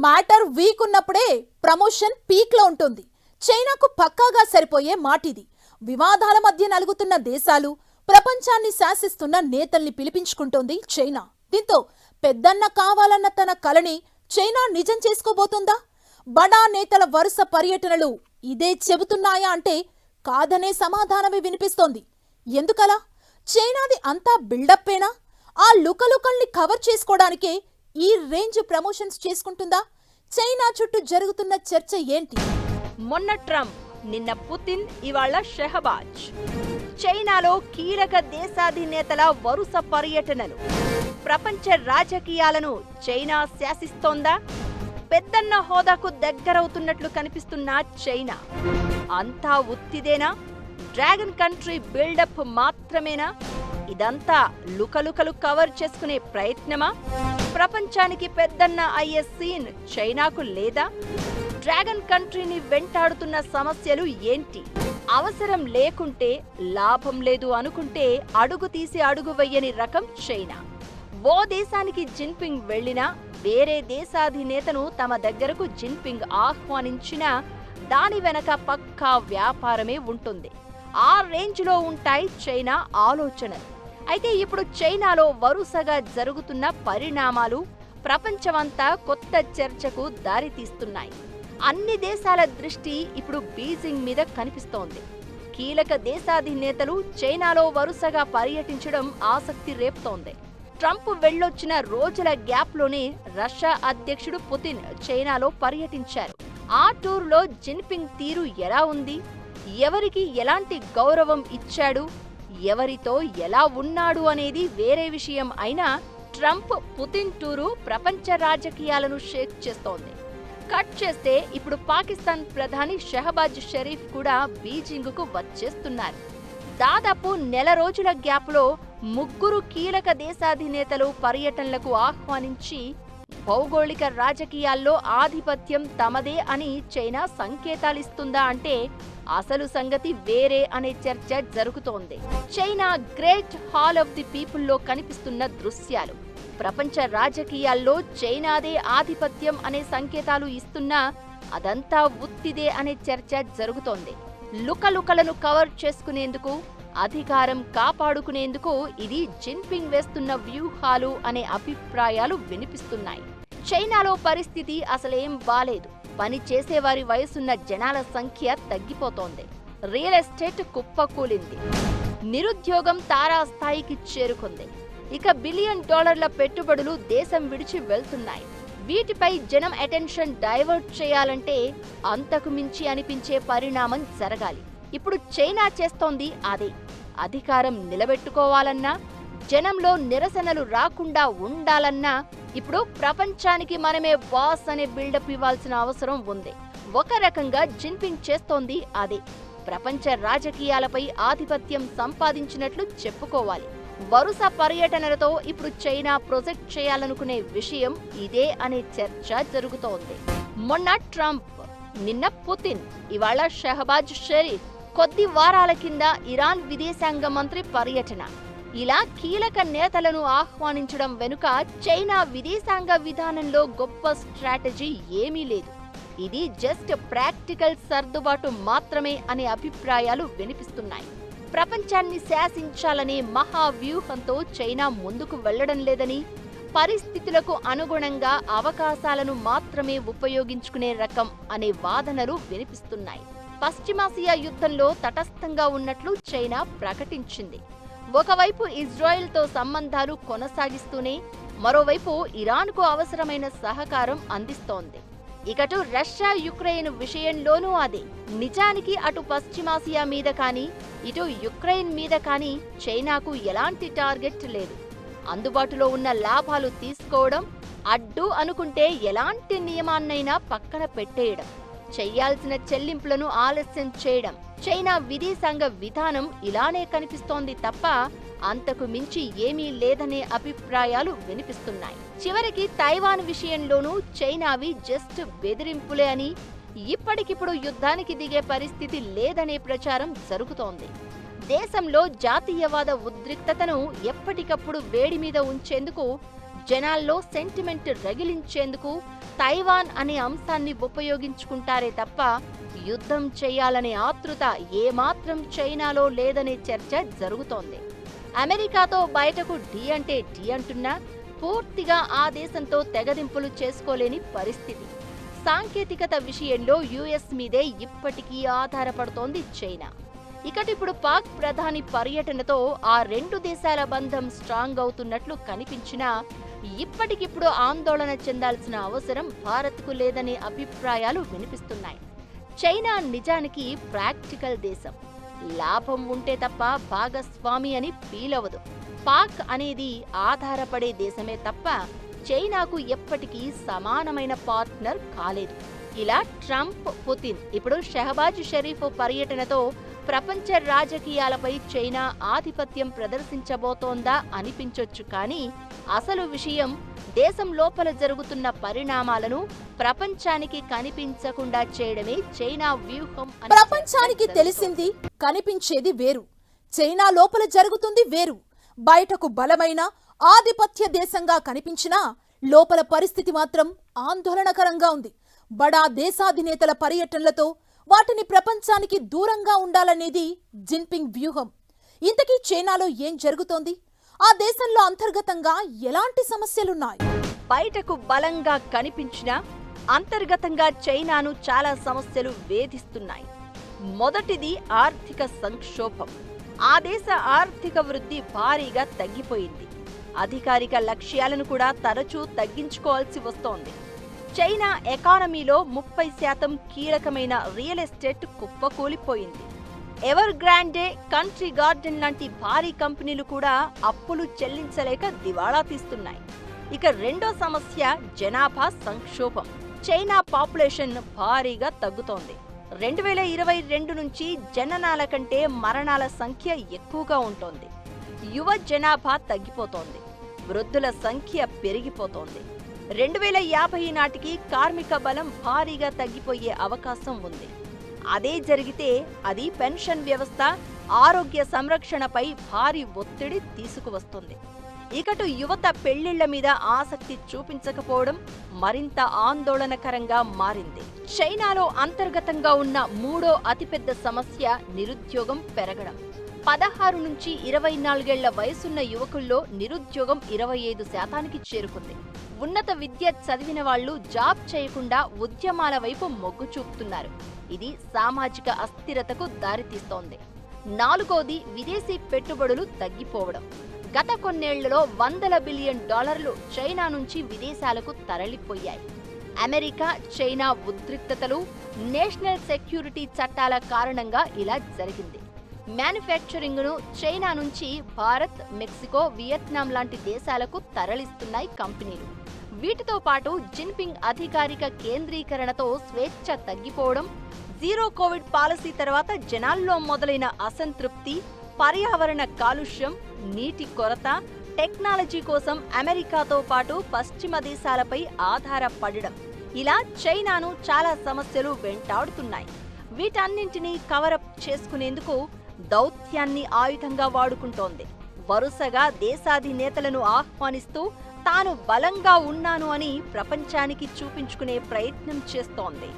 Matter weak ఉన్నప్పుడే promotion peak లో ఉంటుంది. చైనాకు పక్కాగా సరిపోయే మాటిది. వివాదాల మధ్య నలుగుతున్న దేశాలు, ప్రపంచాన్ని శాసిస్తున్న నేతల్ని పిలిపించుకుంటోంది చైనా. దీంతో పెద్దన్న కావాలన్న తన కలని చైనా నిజం చేసుకోబోతుందా? బడా నేతల వరుస పర్యటనలు ఇదే చెబుతున్నాయా అంటే కాదనే సమాధానమే వినిపిస్తోంది. ఎందుకలా? చైనాది అంతా బిల్డప్పేనా? ఆ లుకలుకల్ని కవర్ చేసుకోవడానికే ఈ రేంజ్ ప్రమోషన్స్ చేసుకుంటుందా? చైనా చుట్టూ జరుగుతున్న చర్చ ఏంటి? మొన్న ట్రంప్, నిన్న పుతిన్, ఇవాళ షెహబాజ్. చైనాలో కీలక దేశాధినేతల వరుస పర్యటనలు. ప్రపంచ రాజకీయాలను చైనా శాసిస్తోందా? పెద్దన్న హోదాకు దగ్గరవుతున్నట్లు కనిపిస్తున్న చైనా అంతా ఉత్తిదేనా? డ్రాగన్ కంట్రీ బిల్డప్ మాత్రమేనా? ఇదంతా లుకలుకలు కవర్ చేసుకునే ప్రయత్నమా? ప్రపంచానికి పెద్దన్న అయ్యే సీన్ చైనాకు లేదా? డ్రాగన్ కంట్రీని వెంటాడుతున్న సమస్యలు ఏంటి? అవసరం లేకుంటే లాభం లేదు అనుకుంటే అడుగు తీసి అడుగు వెయ్యని రకం చైనా. ఓ దేశానికి జిన్పింగ్ వెళ్లినా, వేరే దేశాధినేతను తమ దగ్గరకు జిన్పింగ్ ఆహ్వానించినా దాని వెనక పక్కా వ్యాపారమే ఉంటుంది. ఆ రేంజ్లో ఉంటాయి చైనా ఆలోచనలు. అయితే ఇప్పుడు చైనాలో వరుసగా జరుగుతున్న పరిణామాలు ప్రపంచమంతా కొత్త చర్చకు దారితీస్తున్నాయి. అన్ని దేశాల దృష్టి ఇప్పుడు బీజింగ్ మీద కనిపిస్తోంది. కీలక దేశాధినేతలు చైనాలో వరుసగా పర్యటించడం ఆసక్తి రేపుతోంది. ట్రంప్ వెళ్ళొచ్చిన రోజుల గ్యాప్లోనే రష్యా అధ్యక్షుడు పుతిన్ చైనాలో పర్యటించారు. ఆ టూర్లో జిన్పింగ్ తీరు ఎలా ఉంది? ఎవరికి ఎలాంటి గౌరవం ఇచ్చాడు? ఎవరితో ఎలా ఉన్నాడు అనేది వేరే విషయం అయినా ట్రంప్ పుతిన్ టూరు ప్రపంచ రాజకీయాలను షేక్ చేస్తోంది. కట్ చేస్తే ఇప్పుడు పాకిస్తాన్ ప్రధాని షెహబాజ్ షరీఫ్ కూడా బీజింగ్కు వచ్చేస్తున్నారు. దాదాపు నెల రోజుల గ్యాప్లో ముగ్గురు కీలక దేశాధినేతలు పర్యటనలకు ఆహ్వానించి భౌగోళిక రాజకీయాల్లో ఆధిపత్యం తమదే అని చైనా సంకేతాలిస్తుందా అంటే అసలు సంగతి వేరే అనే చర్చ జరుగుతోంది. China great hall of the పీపుల్లో కనిపిస్తున్న దృశ్యాలు ప్రపంచ రాజకీయాల్లో చైనాదే ఆధిపత్యం అనే సంకేతాలు ఇస్తున్నా అదంతా ఉత్తిదే అనే చర్చ జరుగుతోంది. లుకలుకలను కవర్ చేసుకునేందుకు, అధికారం కాపాడుకునేందుకు ఇది జిన్పింగ్ వేస్తున్న వ్యూహాలు అనే అభిప్రాయాలు వినిపిస్తున్నాయి. చైనాలో పరిస్థితి అసలేం బాలేదు. పని చేసేవారి వయసున్న జనాల సంఖ్య తగ్గిపోతోంది. Real estate కుప్పకూలింది. నిరుద్యోగం తారాస్థాయికి చేరుకుంది. ఇక $1 బిలియన్ పెట్టుబడులు దేశం విడిచి వెళ్తున్నాయి. వీటిపై జనం అటెన్షన్ డైవర్ట్ చేయాలంటే అంతకు మించి అనిపించే పరిణామం జరగాలి. ఇప్పుడు చైనా చేస్తోంది అదే. అధికారం నిలబెట్టుకోవాలన్నా, జనంలో నిరసనలు రాకుండా ఉండాలన్నా ఇప్పుడు ప్రపంచానికి మనమే బాస్ అనే బిల్డప్ ఇవ్వాల్సిన అవసరం ఉంది. ఒక రకంగా జిన్పింగ్ చేస్తోంది అదే. ప్రపంచ రాజకీయాలపై ఆధిపత్యం సంపాదించినట్లు చెప్పుకోవాలి. వరుస పర్యటనలతో ఇప్పుడు చైనా ప్రొజెక్ట్ చేయాలనుకునే విషయం ఇదే అనే చర్చ జరుగుతోంది. మొన్న ట్రంప్, నిన్న పుతిన్, ఇవాళ షెహబాజ్ షరీఫ్. కొద్ది వారాల కింద ఇరాన్ విదేశాంగ మంత్రి పర్యటన. ఇలా కీలక నేతలను ఆహ్వానించడం వెనుక చైనా విదేశాంగ విధానంలో గొప్ప స్ట్రాటజీ ఏమీ లేదు. ఇది జస్ట్ ప్రాక్టికల్ సర్దుబాటు మాత్రమే అనే అభిప్రాయాలు వినిపిస్తున్నాయి. ప్రపంచాన్ని శాసించాలనే మహావ్యూహంతో చైనా ముందుకు వెళ్లడం లేదని, పరిస్థితులకు అనుగుణంగా అవకాశాలను మాత్రమే ఉపయోగించుకునే రకం అనే వాదనలు వినిపిస్తున్నాయి. పశ్చిమాసియా యుద్ధంలో తటస్థంగా ఉన్నట్లు చైనా ప్రకటించింది. ఒకవైపు ఇజ్రాయెల్తో సంబంధాలు కొనసాగిస్తూనే మరోవైపు ఇరాన్కు అవసరమైన సహకారం అందిస్తోంది. ఇకటు రష్యా యుక్రెయిన్ విషయంలోనూ అదే. నిజానికి అటు పశ్చిమాసియా మీద కానీ, ఇటు యుక్రెయిన్ మీద కానీ చైనాకు ఎలాంటి టార్గెట్ లేదు. అందుబాటులో ఉన్న లాభాలు తీసుకోవడం, అడ్డు అనుకుంటే ఎలాంటి నియమాన్నైనా పక్కన పెట్టేయడం, చెయ్యాల్సిన చెల్లింపులను ఆలస్యం చేయడం. చైనా విదేశాంగ విధానం ఇలానే కనిపిస్తోంది తప్ప అంతకు మించి ఏమీ లేదనే అభిప్రాయాలు వినిపిస్తున్నాయి. చివరికి తైవాన్ విషయంలోనూ చైనావి జస్ట్ బెదిరింపులే అని, ఇప్పటికిప్పుడు యుద్ధానికి దిగే పరిస్థితి లేదనే ప్రచారం జరుగుతోంది. దేశంలో జాతీయవాద ఉద్రిక్తతను ఎప్పటికప్పుడు వేడి మీద ఉంచేందుకు జనాల్లో సెంటిమెంట్ రగిలించేందుకు తైవాన్ అనే అంశాన్ని ఉపయోగించుకుంటారే తప్ప యుద్ధం చేయాలనే ఆతృత ఏమాత్రం చైనాలో లేదనే చర్చ జరుగుతోంది. అమెరికాతో బయటకు ఢీ అంటే ఢీ అంటున్నా పూర్తిగా ఆ దేశంతో తెగదింపులు చేసుకోలేని పరిస్థితి. సాంకేతికత విషయంలో యుఎస్ మీదే ఇప్పటికీ ఆధారపడుతోంది చైనా. ఇకటిప్పుడు పాక్ ప్రధాని పర్యటనతో ఆ రెండు దేశాల బంధం స్ట్రాంగ్ అవుతున్నట్లు కనిపించినా ఇప్పటికిప్పుడు ఆందోళన చెందాల్సిన అవసరం భారత్కు లేదనే అభిప్రాయాలు వినిపిస్తున్నాయి. చైనా నిజానికి ప్రాక్టికల్ దేశం. లాభం ఉంటే తప్ప భాగస్వామి అని ఫీల్ అవ్వదు. పాక్ అనేది ఆధారపడే దేశమే తప్ప చైనాకు ఎప్పటికీ సమానమైన పార్ట్నర్ కాలేదు. ఇలా ట్రంప్, పుతిన్, ఇప్పుడు షహబాజ్ షరీఫ్ పర్యటనతో ప్రపంచ రాజకీయాలపై చైనా ఆధిపత్యం ప్రదర్శించబోతోందా అనిపించొచ్చు. కానీ అసలు విషయం దేశం లోపల జరుగుతున్న పరిణామాలను ప్రపంచానికి కనిపించకుండా చేయడమే చైనా వ్యూహం. ప్రపంచానికి తెలిసింది కనిపించేది వేరు, చైనా లోపల జరుగుతుంది వేరు. బయటకు బలమైన ఆధిపత్య దేశంగా కనిపించినా లోపల పరిస్థితి మాత్రం ఆందోళనకరంగా ఉంది. బడా దేశాధినేతల పర్యటనలతో వాటిని ప్రపంచానికి దూరంగా ఉండాలనేది జిన్పింగ్ వ్యూహం. ఇంతకీ చైనాలో ఏం జరుగుతోంది? ఆ దేశంలో అంతర్గతంగా ఎలాంటి సమస్యలున్నాయి? బయటకు బలంగా కనిపించినా అంతర్గతంగా చైనాను చాలా సమస్యలు వేధిస్తున్నాయి. మొదటిది ఆర్థిక సంక్షోభం. ఆ దేశ ఆర్థిక వృద్ధి భారీగా తగ్గిపోయింది. అధికారిక లక్ష్యాలను కూడా తరచూ తగ్గించుకోవాల్సి వస్తోంది. చైనా ఎకానమీలో 30% కీలకమైన రియల్ ఎస్టేట్ కుప్పకూలిపోయింది. ఎవర్ గ్రాండే, కంట్రీ గార్డెన్ లాంటి భారీ కంపెనీలు కూడా అప్పులు చెల్లించలేక దివాళా తీస్తున్నాయి. ఇక రెండో సమస్య జనాభా సంక్షోభం. చైనా పాపులేషన్ భారీగా తగ్గుతోంది. 2022 నుంచి జననాల కంటే మరణాల సంఖ్య ఎక్కువగా ఉంటోంది. యువ జనాభా తగ్గిపోతోంది. వృద్ధుల సంఖ్య పెరిగిపోతోంది. 2050 నాటికి కార్మిక బలం భారీగా తగ్గిపోయే అవకాశం ఉంది. అదే జరిగితే అది పెన్షన్ వ్యవస్థ, ఆరోగ్య సంరక్షణపై భారీ ఒత్తిడి తీసుకువస్తుంది. ఇకటు యువత పెళ్లిళ్ల మీద ఆసక్తి చూపించకపోవడం మరింత ఆందోళనకరంగా మారింది. చైనాలో అంతర్గతంగా ఉన్న మూడో అతిపెద్ద సమస్య నిరుద్యోగం పెరగడం. 16 నుంచి 24 ఏళ్ల వయసున్న యువకుల్లో నిరుద్యోగం 25% చేరుకుంది. ఉన్నత విద్య చదివిన వాళ్లు జాబ్ చేయకుండా ఉద్యమాల వైపు మొగ్గు చూపుతున్నారు. ఇది సామాజిక అస్థిరతకు దారితీస్తోంది. నాలుగోది విదేశీ పెట్టుబడులు తగ్గిపోవడం. గత కొన్నేళ్లలో $100 బిలియన్ చైనా నుంచి విదేశాలకు తరలిపోయాయి. అమెరికా, చైనా ఉద్రిక్తతలు, నేషనల్ సెక్యూరిటీ చట్టాల కారణంగా ఇలా జరిగింది. మ్యానుఫ్యాక్చరింగ్ను చైనా నుంచి భారత్, మెక్సికో, వియత్నాం లాంటి దేశాలకు తరలిస్తున్నాయి కంపెనీలు. వీటితో పాటు జిన్పింగ్ అధికారిక కేంద్రీకరణతో స్వేచ్ఛ తగ్గిపోవడం, జీరో కోవిడ్ పాలసీ తర్వాత జనాల్లో మొదలైన అసంతృప్తి, పర్యావరణ కాలుష్యం, నీటి కొరత, టెక్నాలజీ కోసం అమెరికాతో పాటు పశ్చిమ దేశాలపై ఆధారపడడం, ఇలా చైనాను చాలా సమస్యలు వెంటాడుతున్నాయి. వీటన్నింటినీ కవరప్ చేసుకునేందుకు దౌత్యాన్ని ఆయుధంగా వాడుకుంటోంది. వరుసగా దేశాధినేతలను ఆహ్వానిస్తూ తాను బలంగా ఉన్నాను అని ప్రపంచానికి చూపించుకునే ప్రయత్నం చేస్తోంది.